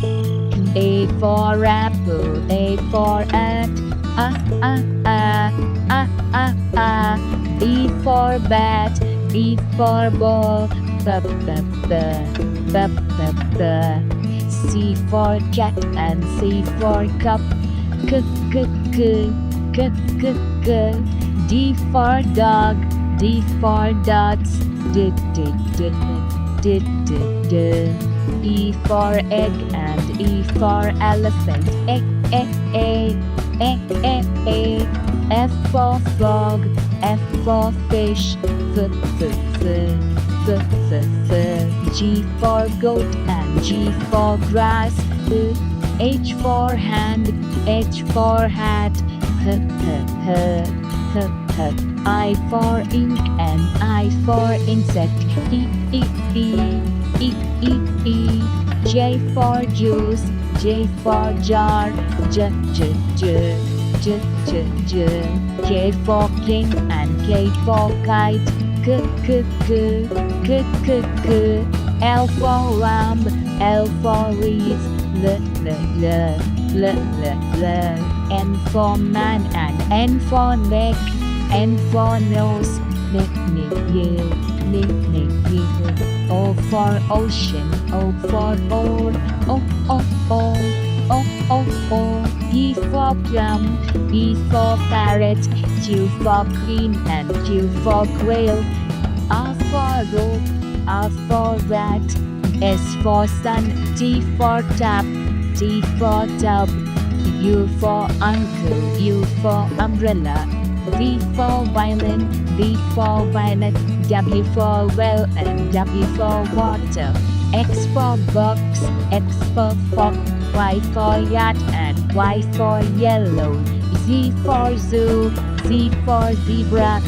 A for apple, A for ant. B for bat, B for ball. C for cat and C for cup. D for dog, D for dots. E for egg and E for elephant. F for frog, F for fish. G for goat and G for grass. H for hand, H for hat. I for ink and I for insect. J for juice, J for jar. K for king and K for kite. L for lamb, L for leaves. N for man and N for neck. N for nose. O for ocean, O for all. P for plum, P for parrot. Q for queen and Q for quail. R for rope, R for rat. S for sun, T for tap, T for tub. U for uncle, U for umbrella. V for violin, V for violet. W for well and W for water. X for box, X for fox. Y for yacht and Y for yellow. Z for zoo, Z for zebra.